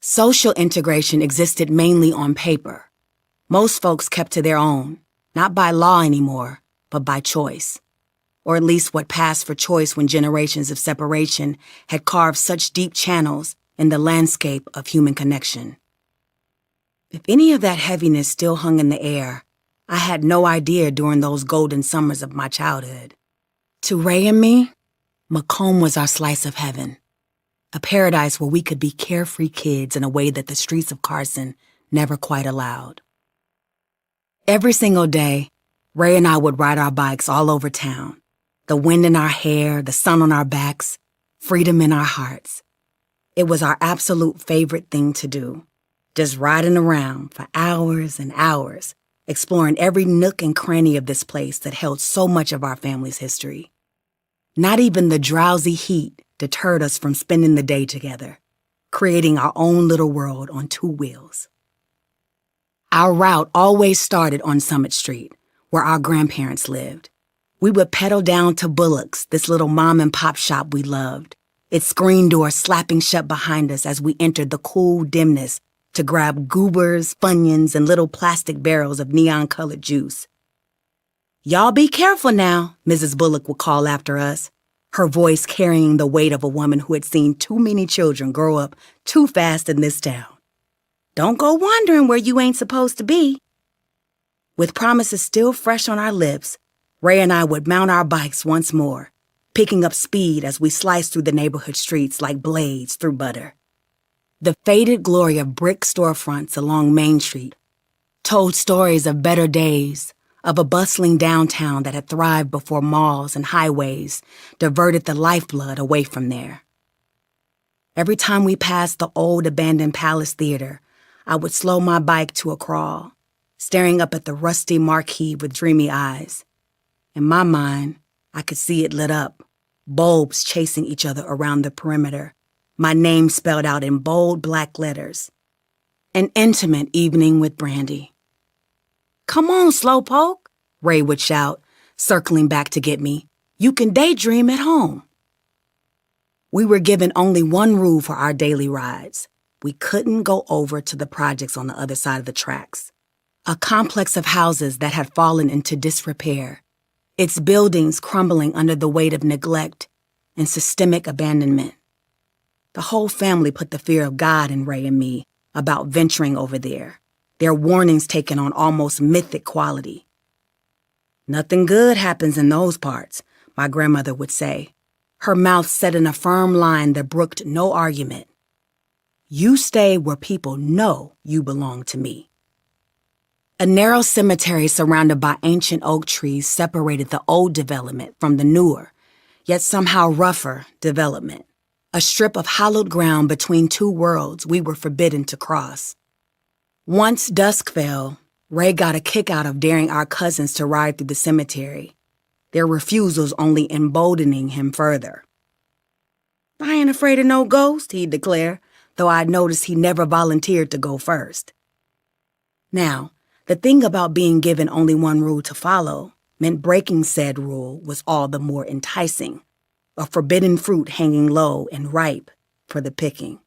Social integration existed mainly on paper. Most folks kept to their own, not by law anymore, but by choice. Or at least what passed for choice when generations of separation had carved such deep channels in the landscape of human connection. If any of that heaviness still hung in the air, I had no idea during those golden summers of my childhood. To Ray and me, Macomb was our slice of heaven, a paradise where we could be carefree kids in a way that the streets of Carson never quite allowed. Every single day, Ray and I would ride our bikes all over town, the wind in our hair, the sun on our backs, freedom in our hearts. It was our absolute favorite thing to do, just riding around for hours and hours, exploring every nook and cranny of this place that held so much of our family's history. Not even the drowsy heat deterred us from spending the day together, creating our own little world on two wheels. Our route always started on Summit Street, where our grandparents lived. We would pedal down to Bullock's, this little mom-and-pop shop we loved, its screen door slapping shut behind us as we entered the cool dimness to grab goobers, Funyuns, and little plastic barrels of neon-colored juice. "Y'all be careful now," Mrs. Bullock would call after us, her voice carrying the weight of a woman who had seen too many children grow up too fast in this town. "Don't go wandering where you ain't supposed to be." With promises still fresh on our lips, Ray and I would mount our bikes once more, picking up speed as we sliced through the neighborhood streets like blades through butter. The faded glory of brick storefronts along Main Street told stories of better days, of a bustling downtown that had thrived before malls and highways diverted the lifeblood away from there. Every time we passed the old abandoned Palace Theater, I would slow my bike to a crawl, staring up at the rusty marquee with dreamy eyes. In my mind, I could see it lit up, bulbs chasing each other around the perimeter, my name spelled out in bold black letters. An intimate evening with Brandy. "Come on, slowpoke," Ray would shout, circling back to get me. "You can daydream at home." We were given only one rule for our daily rides. We couldn't go over to the projects on the other side of the tracks, a complex of houses that had fallen into disrepair, its buildings crumbling under the weight of neglect and systemic abandonment. The whole family put the fear of God in Ray and me about venturing over there, their warnings taken on almost mythic quality. "Nothing good happens in those parts," my grandmother would say, her mouth set in a firm line that brooked no argument. "You stay where people know you belong to me." A narrow cemetery surrounded by ancient oak trees separated the old development from the newer, yet somehow rougher, development. A strip of hallowed ground between two worlds we were forbidden to cross. Once dusk fell, Ray got a kick out of daring our cousins to ride through the cemetery, their refusals only emboldening him further. "I ain't afraid of no ghost," he'd declare, though I'd noticed he never volunteered to go first. Now, the thing about being given only one rule to follow meant breaking said rule was all the more enticing, a forbidden fruit hanging low and ripe for the picking.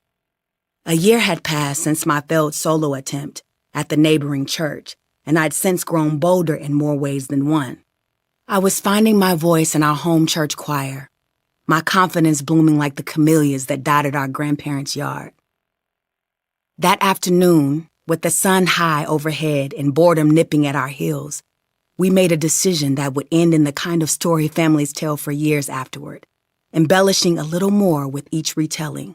A year had passed since my failed solo attempt at the neighboring church, and I'd since grown bolder in more ways than one. I was finding my voice in our home church choir, my confidence blooming like the camellias that dotted our grandparents' yard. That afternoon, with the sun high overhead and boredom nipping at our heels, we made a decision that would end in the kind of story families tell for years afterward, embellishing a little more with each retelling.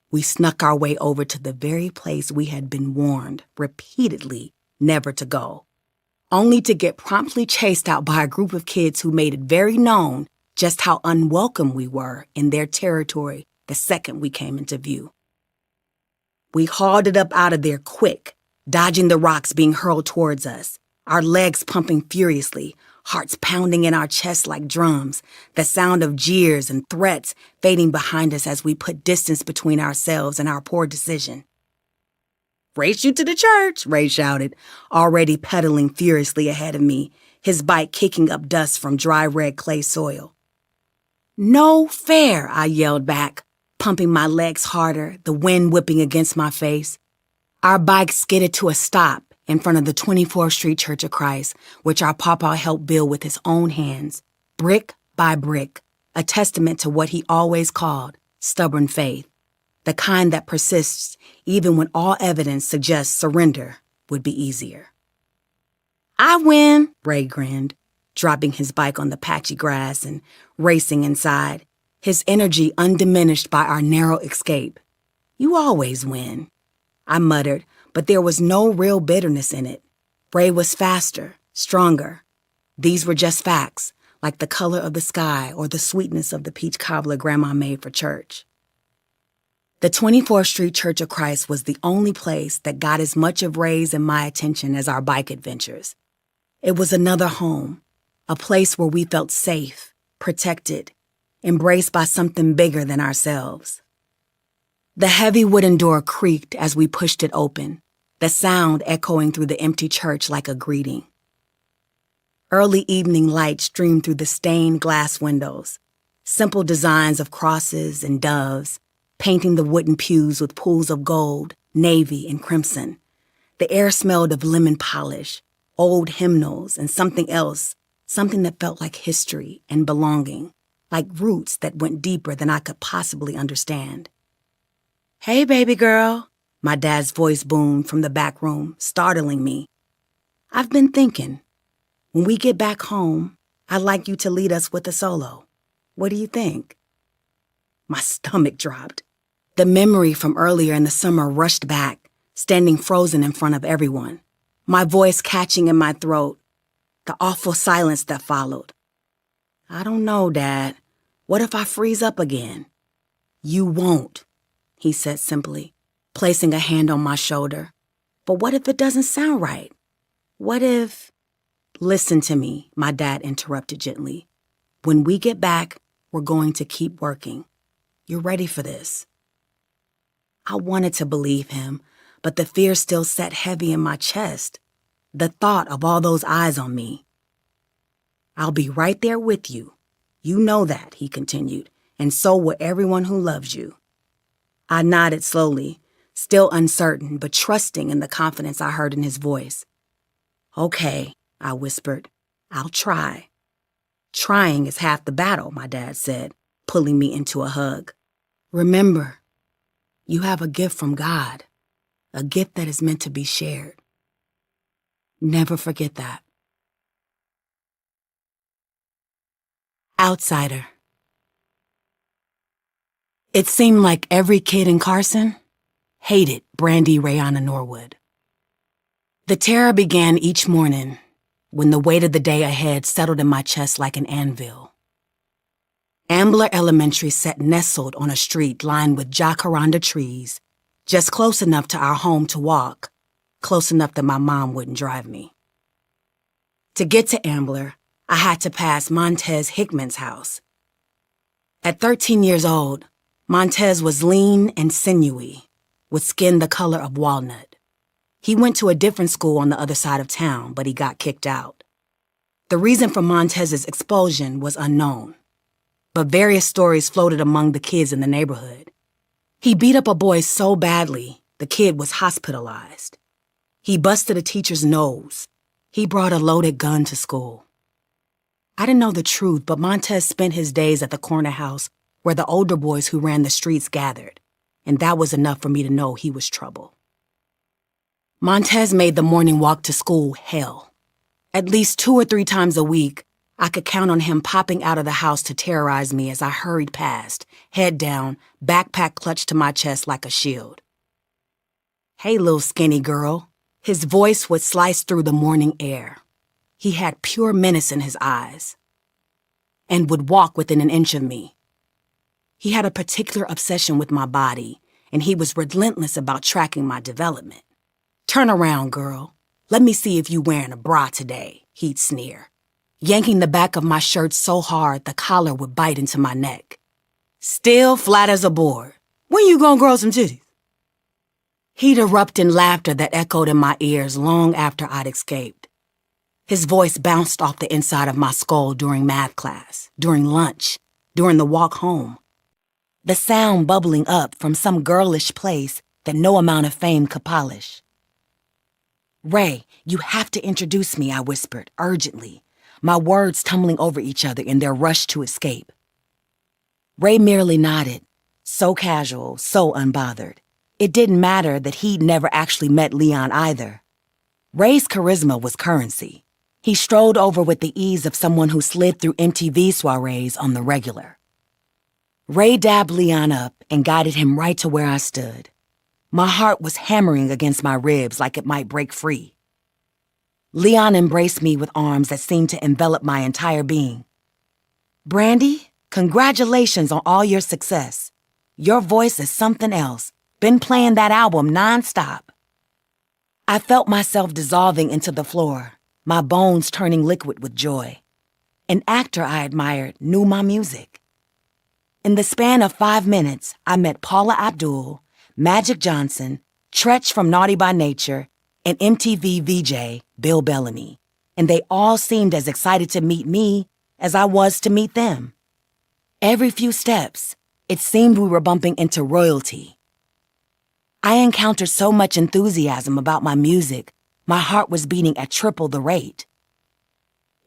We snuck our way over to the very place we had been warned repeatedly never to go, only to get promptly chased out by a group of kids who made it very known just how unwelcome we were in their territory the second we came into view. We hauled it up out of there quick, dodging the rocks being hurled towards us, our legs pumping furiously, hearts pounding in our chests like drums, the sound of jeers and threats fading behind us as we put distance between ourselves and our poor decision. "Race you to the church," Ray shouted, already pedaling furiously ahead of me, his bike kicking up dust from dry red clay soil. "No fair," I yelled back, pumping my legs harder, the wind whipping against my face. Our bike skidded to a stop in front of the 24th Street Church of Christ, which our papa helped build with his own hands, brick by brick, a testament to what he always called stubborn faith, the kind that persists even when all evidence suggests surrender would be easier. "I win," Ray grinned, dropping his bike on the patchy grass and racing inside, his energy undiminished by our narrow escape. "You always win," I muttered, but there was no real bitterness in it. Ray was faster, stronger. These were just facts, like the color of the sky or the sweetness of the peach cobbler Grandma made for church. The 24th Street Church of Christ was the only place that got as much of Ray's and my attention as our bike adventures. It was another home, a place where we felt safe, protected, embraced by something bigger than ourselves. The heavy wooden door creaked as we pushed it open, the sound echoing through the empty church like a greeting. Early evening light streamed through the stained glass windows, simple designs of crosses and doves, painting the wooden pews with pools of gold, navy, and crimson. The air smelled of lemon polish, old hymnals, and something else, something that felt like history and belonging, like roots that went deeper than I could possibly understand. "Hey, baby girl," my dad's voice boomed from the back room, startling me. "I've been thinking, when we get back home, I'd like you to lead us with a solo. What do you think?" My stomach dropped. The memory from earlier in the summer rushed back, standing frozen in front of everyone, my voice catching in my throat, the awful silence that followed. "I don't know, Dad. What if I freeze up again?" "You won't," he said simply, placing a hand on my shoulder. "But what if it doesn't sound right? What if—" "Listen to me," my dad interrupted gently. "When we get back, we're going to keep working. You're ready for this." I wanted to believe him, but the fear still sat heavy in my chest, the thought of all those eyes on me. "I'll be right there with you. You know that," he continued, "and so will everyone who loves you." I nodded slowly, still uncertain, but trusting in the confidence I heard in his voice. "Okay," I whispered. "I'll try." "Trying is half the battle," my dad said, pulling me into a hug. "Remember, you have a gift from God, a gift that is meant to be shared. Never forget that." Outsider. It seemed like every kid in Carson hated Brandy Rayanna Norwood. The terror began each morning when the weight of the day ahead settled in my chest like an anvil. Ambler Elementary sat nestled on a street lined with jacaranda trees, just close enough to our home to walk, close enough that my mom wouldn't drive me. To get to Ambler, I had to pass Montez Hickman's house. At 13 years old, Montez was lean and sinewy, with skin the color of walnut. He went to a different school on the other side of town, but he got kicked out. The reason for Montez's expulsion was unknown, but various stories floated among the kids in the neighborhood. He beat up a boy so badly, the kid was hospitalized. He busted a teacher's nose. He brought a loaded gun to school. I didn't know the truth, but Montez spent his days at the corner house where the older boys who ran the streets gathered, and that was enough for me to know he was trouble. Montez made the morning walk to school hell. At least 2 or 3 times a week, I could count on him popping out of the house to terrorize me as I hurried past, head down, backpack clutched to my chest like a shield. "Hey, little skinny girl." His voice would slice through the morning air. He had pure menace in his eyes and would walk within an inch of me. He had a particular obsession with my body, and he was relentless about tracking my development. "Turn around, girl. Let me see if you wearing a bra today," he'd sneer, yanking the back of my shirt so hard the collar would bite into my neck. "Still flat as a board. When you gonna grow some titties?" He'd erupt in laughter that echoed in my ears long after I'd escaped. His voice bounced off the inside of my skull during math class, during lunch, during the walk home. The sound bubbling up from some girlish place that no amount of fame could polish. "Ray, you have to introduce me," I whispered, urgently, my words tumbling over each other in their rush to escape. Ray merely nodded, so casual, so unbothered. It didn't matter that he'd never actually met Leon either. Ray's charisma was currency. He strolled over with the ease of someone who slid through MTV soirees on the regular. Ray dabbed Leon up and guided him right to where I stood. My heart was hammering against my ribs like it might break free. Leon embraced me with arms that seemed to envelop my entire being. "Brandy, congratulations on all your success. Your voice is something else. Been playing that album nonstop." I felt myself dissolving into the floor, my bones turning liquid with joy. An actor I admired knew my music. In the span of 5 minutes, I met Paula Abdul, Magic Johnson, Tretch from Naughty by Nature, and MTV VJ Bill Bellamy, and they all seemed as excited to meet me as I was to meet them. Every few steps, it seemed we were bumping into royalty. I encountered so much enthusiasm about my music, my heart was beating at triple the rate.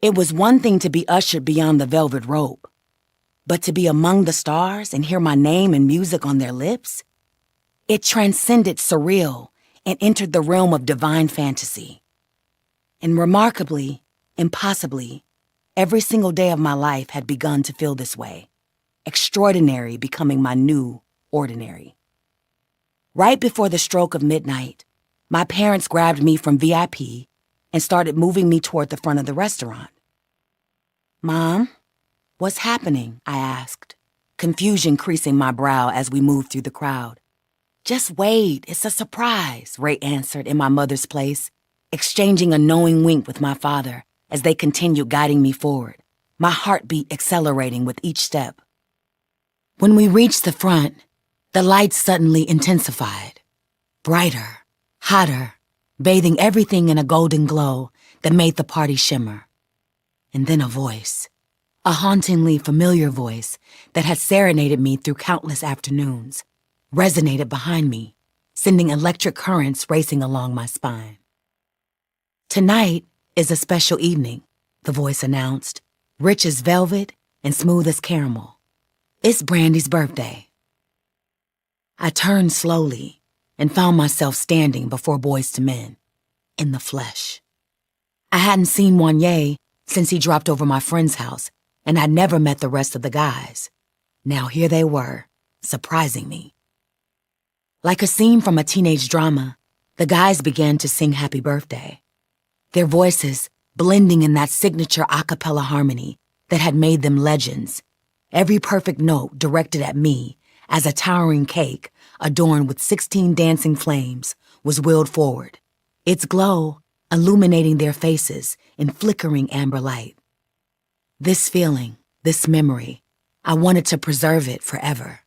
It was one thing to be ushered beyond the velvet rope, but to be among the stars and hear my name and music on their lips? It transcended surreal and entered the realm of divine fantasy. And remarkably, impossibly, every single day of my life had begun to feel this way, extraordinary becoming my new ordinary. Right before the stroke of midnight, my parents grabbed me from VIP and started moving me toward the front of the restaurant. "Mom, what's happening?" I asked, confusion creasing my brow as we moved through the crowd. "Just wait, it's a surprise," Ray answered in my mother's place, exchanging a knowing wink with my father as they continued guiding me forward, my heartbeat accelerating with each step. When we reached the front, the lights suddenly intensified, brighter, hotter, bathing everything in a golden glow that made the party shimmer. And then a voice, a hauntingly familiar voice that had serenaded me through countless afternoons, resonated behind me, sending electric currents racing along my spine. "Tonight is a special evening," the voice announced, rich as velvet and smooth as caramel. "It's Brandy's birthday." I turned slowly and found myself standing before Boyz II Men, in the flesh. I hadn't seen Wanye since he dropped over my friend's house, and I'd never met the rest of the guys. Now here they were, surprising me. Like a scene from a teenage drama, the guys began to sing happy birthday, their voices blending in that signature a cappella harmony that had made them legends, every perfect note directed at me as a towering cake adorned with 16 dancing flames was wheeled forward, its glow illuminating their faces in flickering amber light. This feeling, this memory, I wanted to preserve it forever.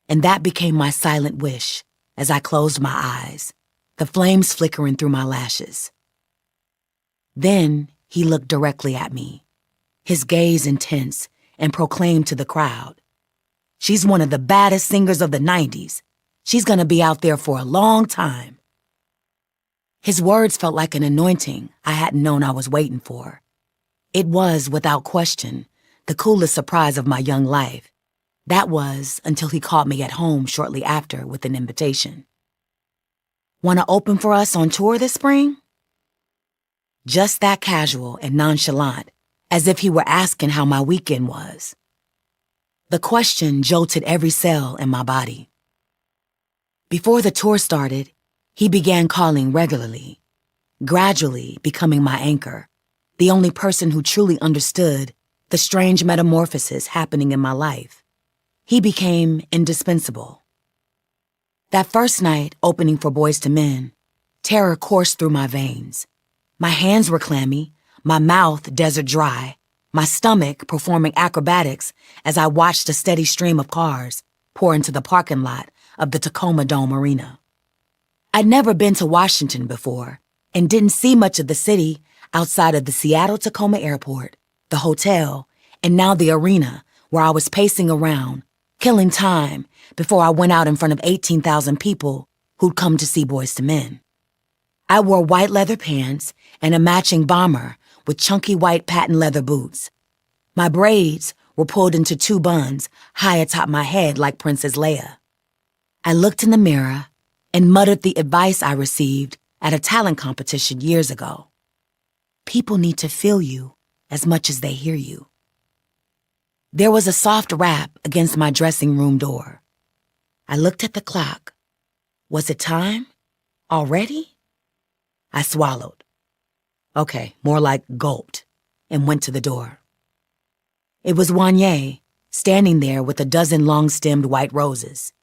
And that became my silent wish as I closed my eyes, the flames flickering through my lashes. Then he looked directly at me, his gaze intense, and proclaimed to the crowd, "She's one of the baddest singers of the 90s. She's gonna be out there for a long time." His words felt like an anointing I hadn't known I was waiting for. It was, without question, the coolest surprise of my young life. That was until he called me at home shortly after with an invitation. "Want to open for us on tour this spring?" Just that casual and nonchalant, as if he were asking how my weekend was. The question jolted every cell in my body. Before the tour started, he began calling regularly, gradually becoming my anchor, the only person who truly understood the strange metamorphosis happening in my life. He became indispensable. That first night opening for Boyz II Men, terror coursed through my veins. My hands were clammy, my mouth desert dry, my stomach performing acrobatics as I watched a steady stream of cars pour into the parking lot of the Tacoma Dome Arena. I'd never been to Washington before and didn't see much of the city outside of the Seattle-Tacoma Airport, the hotel, and now the arena where I was pacing around, killing time before I went out in front of 18,000 people who'd come to see Boyz II Men. I wore white leather pants and a matching bomber with chunky white patent leather boots. My braids were pulled into 2 buns high atop my head like Princess Leia. I looked in the mirror and muttered the advice I received at a talent competition years ago. People need to feel you as much as they hear you. There was a soft rap against my dressing room door. I looked at the clock. Was it time? Already? I swallowed. Okay, more like gulped, and went to the door. It was Wanye, standing there with a dozen long-stemmed white roses.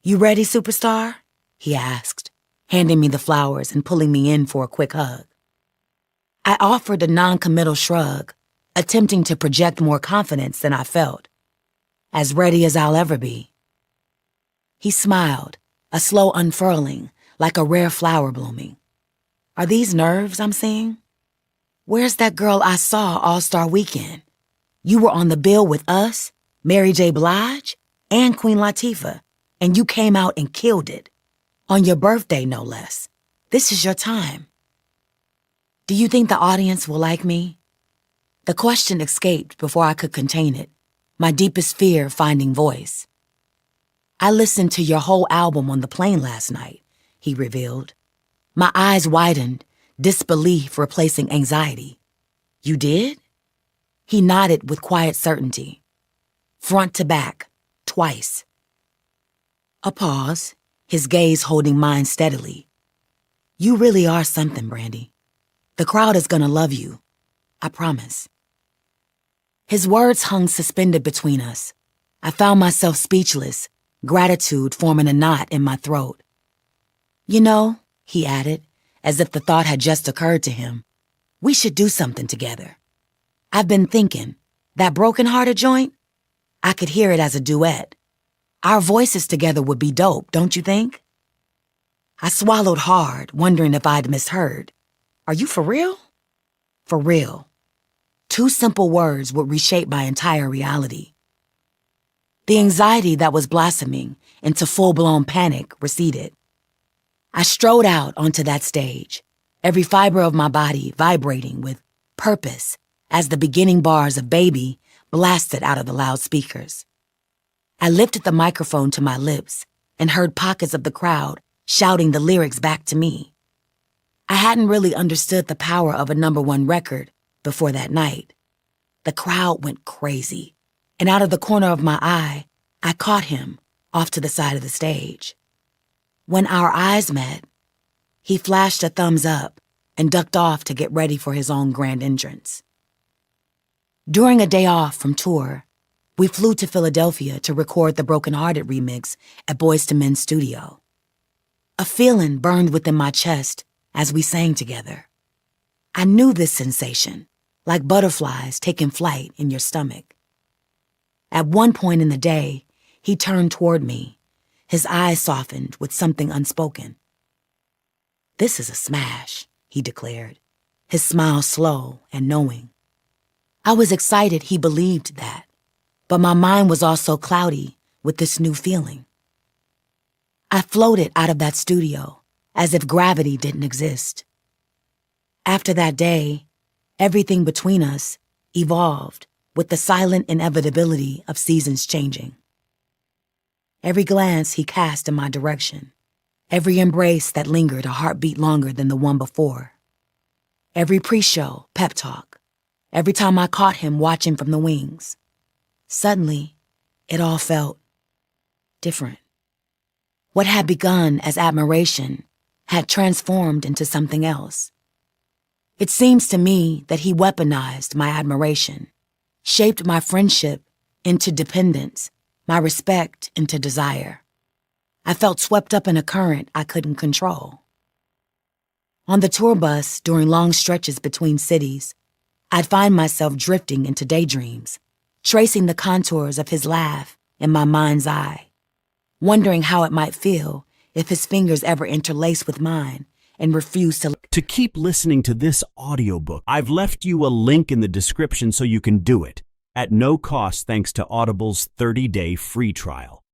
"You ready, superstar?" he asked, handing me the flowers and pulling me in for a quick hug. I offered a non-committal shrug, attempting to project more confidence than I felt. As ready as I'll ever be. He smiled, a slow unfurling, like a rare flower blooming. Are these nerves I'm seeing? Where's that girl I saw All-Star Weekend? You were on the bill with us, Mary J. Blige, and Queen Latifah, and you came out and killed it. On your birthday, no less. This is your time. Do you think the audience will like me? The question escaped before I could contain it, my deepest fear finding voice. I listened to your whole album on the plane last night, he revealed. My eyes widened, disbelief replacing anxiety. You did? He nodded with quiet certainty. Front to back, twice. A pause, his gaze holding mine steadily. You really are something, Brandy. The crowd is gonna love you. I promise. His words hung suspended between us. I found myself speechless, gratitude forming a knot in my throat. You know, he added, as if the thought had just occurred to him, we should do something together. I've been thinking, that broken-hearted joint? I could hear it as a duet. Our voices together would be dope, don't you think? I swallowed hard, wondering if I'd misheard. Are you for real? For real. 2 simple words would reshape my entire reality. The anxiety that was blossoming into full-blown panic receded. I strode out onto that stage, every fiber of my body vibrating with purpose as the beginning bars of Baby blasted out of the loudspeakers. I lifted the microphone to my lips and heard pockets of the crowd shouting the lyrics back to me. I hadn't really understood the power of a #1 record before that night. The crowd went crazy, and out of the corner of my eye, I caught him off to the side of the stage. When our eyes met, he flashed a thumbs up and ducked off to get ready for his own grand entrance. During a day off from tour, we flew to Philadelphia to record the Broken Hearted remix at Boyz II Men's studio. A feeling burned within my chest as we sang together. I knew this sensation, like butterflies taking flight in your stomach. At one point in the day, he turned toward me, his eyes softened with something unspoken. This is a smash, he declared, his smile slow and knowing. I was excited he believed that, but my mind was also cloudy with this new feeling. I floated out of that studio as if gravity didn't exist. After that day, everything between us evolved with the silent inevitability of seasons changing. Every glance he cast in my direction, every embrace that lingered a heartbeat longer than the one before, every pre-show pep talk, every time I caught him watching from the wings, suddenly, it all felt different. What had begun as admiration had transformed into something else. It seems to me that he weaponized my admiration, shaped my friendship into dependence, my respect into desire. I felt swept up in a current I couldn't control. On the tour bus during long stretches between cities, I'd find myself drifting into daydreams, tracing the contours of his laugh in my mind's eye, wondering how it might feel if his fingers ever interlaced with mine and refused to. To keep listening to this audiobook, I've left you a link in the description so you can do it. at no cost thanks to Audible's 30-day free trial.